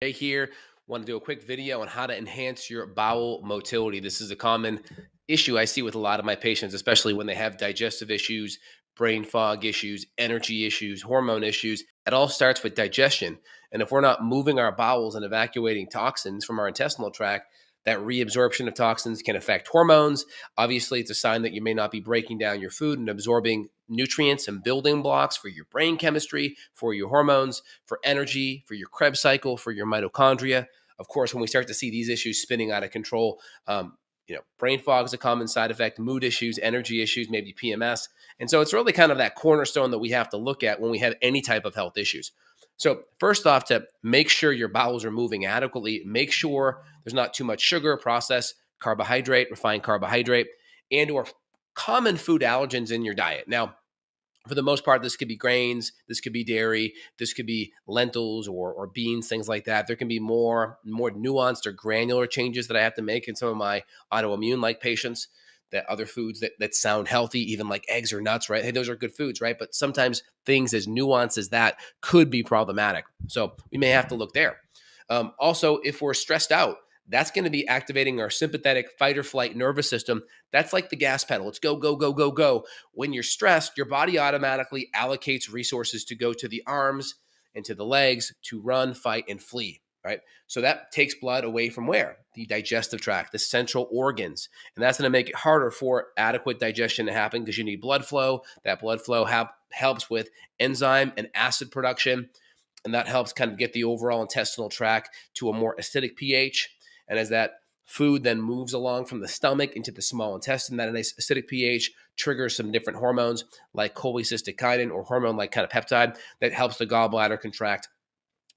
Hey here, want to do a quick video on how to enhance your bowel motility. This is a common issue I see with a lot of my patients, especially when they have digestive issues, brain fog issues, energy issues, hormone issues. It all starts with digestion. And if we're not moving our bowels and evacuating toxins from our intestinal tract, that reabsorption of toxins can affect hormones. Obviously, it's a sign that you may not be breaking down your food and absorbing nutrients and building blocks for your brain chemistry, for your hormones, for energy, for your Krebs cycle, for your mitochondria. Of course, when we start to see these issues spinning out of control, brain fog is a common side effect, mood issues, energy issues, maybe PMS. And so it's really kind of that cornerstone that we have to look at when we have any type of health issues. So, first off, to make sure your bowels are moving adequately, make sure there's not too much sugar, processed carbohydrate, refined carbohydrate, and or common food allergens in your diet. Now, for the most part, this could be grains, this could be dairy, this could be lentils or beans, things like that. There can be more nuanced or granular changes that I have to make in some of my autoimmune like patients. That other foods that sound healthy, even like eggs or nuts, right? Hey, those are good foods, right? But sometimes things as nuanced as that could be problematic. So we may have to look there. Also, if we're stressed out, that's going to be activating our sympathetic fight or flight nervous system. That's like the gas pedal. It's go, go, go, go, go. When you're stressed, your body automatically allocates resources to go to the arms and to the legs to run, fight, and flee, right? So that takes blood away from where? The digestive tract, the central organs. And that's going to make it harder for adequate digestion to happen because you need blood flow. That blood flow helps with enzyme and acid production. And that helps kind of get the overall intestinal tract to a more acidic pH. And as that food then moves along from the stomach into the small intestine, that nice acidic pH triggers some different hormones like cholecystokinin or hormone like kind of peptide that helps the gallbladder contract.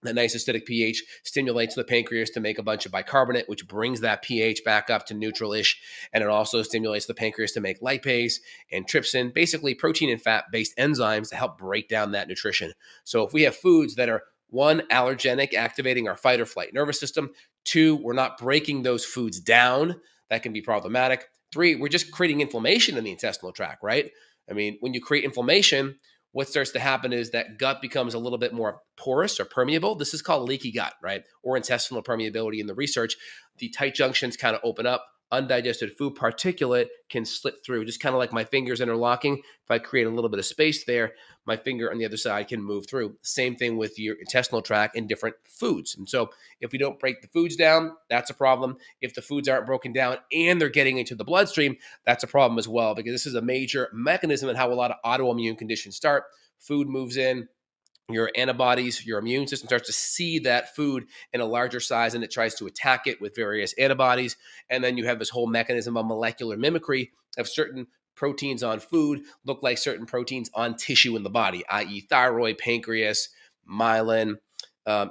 That nice acidic pH stimulates the pancreas to make a bunch of bicarbonate, which brings that pH back up to neutral-ish. And it also stimulates the pancreas to make lipase and trypsin, basically protein and fat-based enzymes to help break down that nutrition. So if we have foods that are one, allergenic, activating our fight or flight nervous system. Two, we're not breaking those foods down. That can be problematic. Three, we're just creating inflammation in the intestinal tract, right? I mean, when you create inflammation, what starts to happen is that gut becomes a little bit more porous or permeable. This is called leaky gut, right? Or intestinal permeability in the research. The tight junctions kind of open up. Undigested food particulate can slip through, just kind of like my fingers interlocking. If I create a little bit of space there, my finger on the other side can move through. Same thing with your intestinal tract and different foods. And so if we don't break the foods down, that's a problem. If the foods aren't broken down and they're getting into the bloodstream, that's a problem as well, because this is a major mechanism in how a lot of autoimmune conditions start. Food moves in, your antibodies, your immune system starts to see that food in a larger size and it tries to attack it with various antibodies. And then you have this whole mechanism of molecular mimicry of certain proteins on food look like certain proteins on tissue in the body, i.e., thyroid, pancreas, myelin,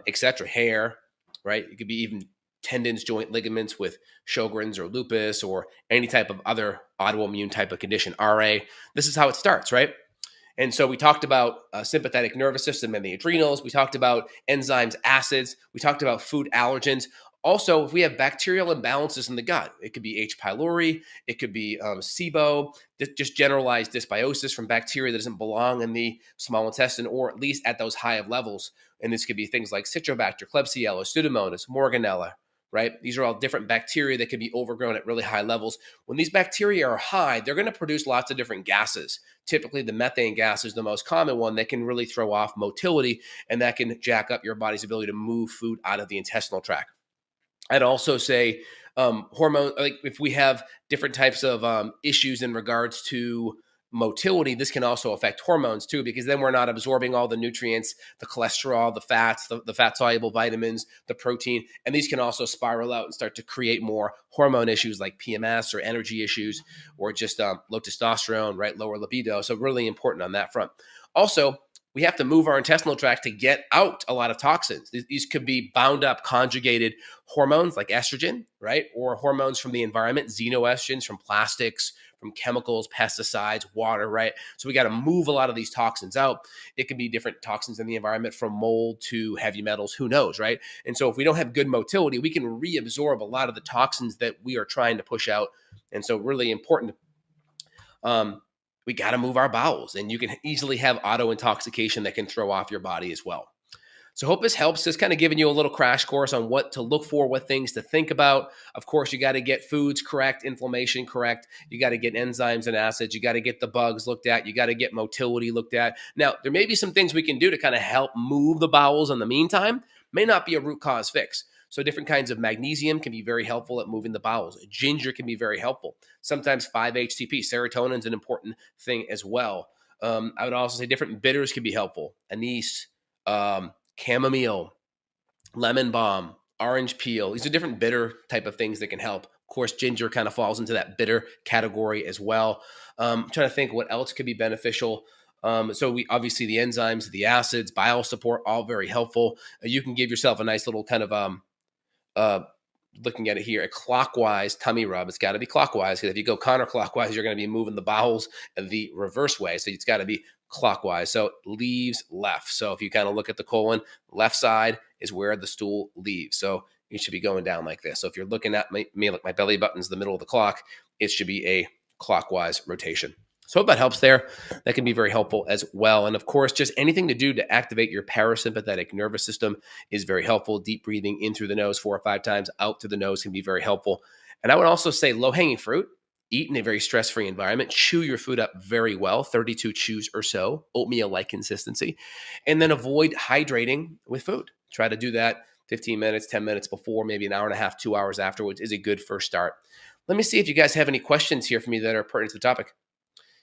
etc., hair, right? It could be even tendons, joint ligaments with Sjogren's or lupus or any type of other autoimmune type of condition, RA. This is how it starts, right? And so we talked about sympathetic nervous system and the adrenals. We talked about enzymes, acids. We talked about food allergens. Also, if we have bacterial imbalances in the gut, it could be H. pylori, it could be SIBO, just generalized dysbiosis from bacteria that doesn't belong in the small intestine, or at least at those high of levels. And this could be things like Citrobacter, Klebsiella, Pseudomonas, Morganella, right? These are all different bacteria that can be overgrown at really high levels. When these bacteria are high, they're going to produce lots of different gases. Typically, the methane gas is the most common one that can really throw off motility, and that can jack up your body's ability to move food out of the intestinal tract. I'd also say hormone, like if we have different types of issues in regards to motility, this can also affect hormones too, because then we're not absorbing all the nutrients, the cholesterol, the fats, the fat soluble vitamins, the protein, and these can also spiral out and start to create more hormone issues like PMS or energy issues or just low testosterone, right? Lower libido. So really important on that front. Also, we have to move our intestinal tract to get out a lot of toxins. These could be bound up conjugated hormones like estrogen, right? Or hormones from the environment, xenoestrogens from plastics, from chemicals, pesticides, water, right? So we got to move a lot of these toxins out. It could be different toxins in the environment from mold to heavy metals, who knows, right? And so if we don't have good motility, we can reabsorb a lot of the toxins that we are trying to push out. And so really important. We got to move our bowels, and you can easily have auto intoxication that can throw off your body as well. So hope this helps. Just kind of giving you a little crash course on what to look for, what things to think about. Of course, you got to get foods correct, inflammation correct. You got to get enzymes and acids. You got to get the bugs looked at. You got to get motility looked at. Now, there may be some things we can do to kind of help move the bowels in the meantime. May not be a root cause fix. So different kinds of magnesium can be very helpful at moving the bowels. Ginger can be very helpful. Sometimes 5-HTP, serotonin is an important thing as well. I would also say different bitters can be helpful. Anise, chamomile, lemon balm, orange peel. These are different bitter type of things that can help. Of course, ginger kind of falls into that bitter category as well. I'm trying to think what else could be beneficial. So we obviously the enzymes, the acids, bile support, all very helpful. You can give yourself a nice little kind of uh, looking at it here, a clockwise tummy rub. It's got to be clockwise because if you go counterclockwise, you're going to be moving the bowels the reverse way. So it's got to be clockwise. So leaves left. So if you kind of look at the colon, left side is where the stool leaves. So you should be going down like this. So if you're looking at me like my belly button's the middle of the clock, it should be a clockwise rotation. So hope that helps there. That can be very helpful as well. And of course, just anything to do to activate your parasympathetic nervous system is very helpful. Deep breathing in through the nose 4 or 5 times, out through the nose can be very helpful. And I would also say low-hanging fruit, eat in a very stress-free environment, chew your food up very well, 32 chews or so, oatmeal-like consistency, and then avoid hydrating with food. Try to do that 15 minutes, 10 minutes before, maybe an hour and a half, 2 hours afterwards is a good first start. Let me see if you guys have any questions here for me that are pertinent to the topic.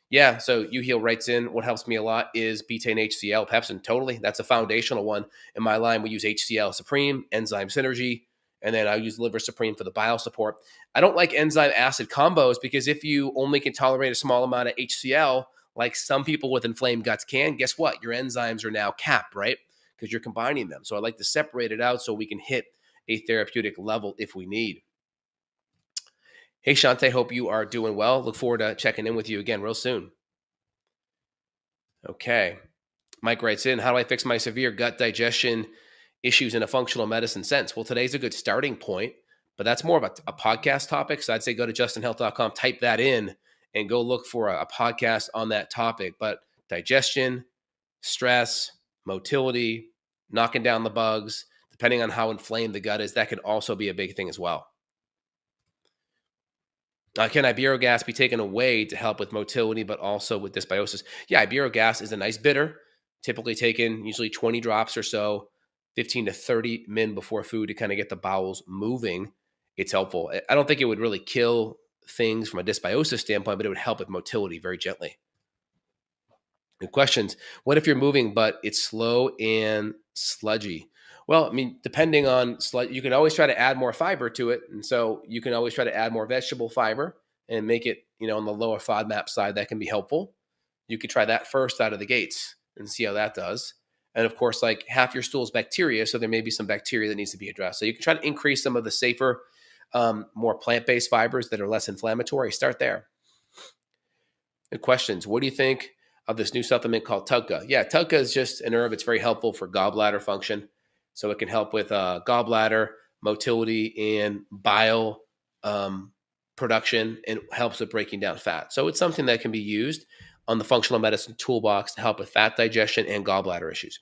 Yeah, so UHeal writes in, what helps me a lot is betaine HCl, pepsin. Totally. That's a foundational one. In my line, we use HCl Supreme, enzyme synergy, and then I use liver supreme for the bile support. I don't like enzyme acid combos because if you only can tolerate a small amount of HCl, like some people with inflamed guts can, guess what? Your enzymes are now capped, right? Because you're combining them. So I like to separate it out so we can hit a therapeutic level if we need. Hey, Shante, hope you are doing well. Look forward to checking in with you again real soon. Okay. Mike writes in, how do I fix my severe gut digestion issues in a functional medicine sense? Well, today's a good starting point, but that's more of a podcast topic. So I'd say go to justinhealth.com, type that in, and go look for a podcast on that topic. But digestion, stress, motility, knocking down the bugs, depending on how inflamed the gut is, that could also be a big thing as well. Can ibuprofen be taken away to help with motility, but also with dysbiosis? Yeah, ibuprofen is a nice bitter, typically taken usually 20 drops or so, 15 to 30 min before food to kind of get the bowels moving. It's helpful. I don't think it would really kill things from a dysbiosis standpoint, but it would help with motility very gently. Good questions. What if you're moving, but it's slow and sludgy? Well, I mean, depending on you can always try to add more fiber to it. And so you can always try to add more vegetable fiber and make it, on the lower FODMAP side. That can be helpful. You could try that first out of the gates and see how that does. And of course, like half your stool is bacteria. So there may be some bacteria that needs to be addressed. So you can try to increase some of the safer, more plant-based fibers that are less inflammatory. Start there. Good questions. What do you think of this new supplement called Tugka? Yeah, Tugka is just an herb. It's very helpful for gallbladder function. So it can help with gallbladder, motility, and bile production, and helps with breaking down fat. So it's something that can be used on the functional medicine toolbox to help with fat digestion and gallbladder issues.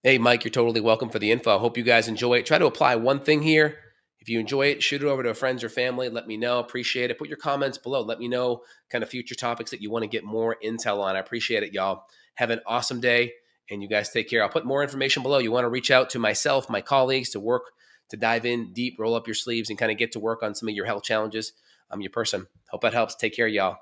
Hey, Mike, you're totally welcome for the info. I hope you guys enjoy it. Try to apply one thing here. If you enjoy it, shoot it over to friends or family. Let me know. Appreciate it. Put your comments below. Let me know kind of future topics that you want to get more intel on. I appreciate it, y'all. Have an awesome day. And you guys take care. I'll put more information below. You want to reach out to myself, my colleagues, to dive in deep, roll up your sleeves, and kind of get to work on some of your health challenges. I'm your person. Hope that helps. Take care, y'all.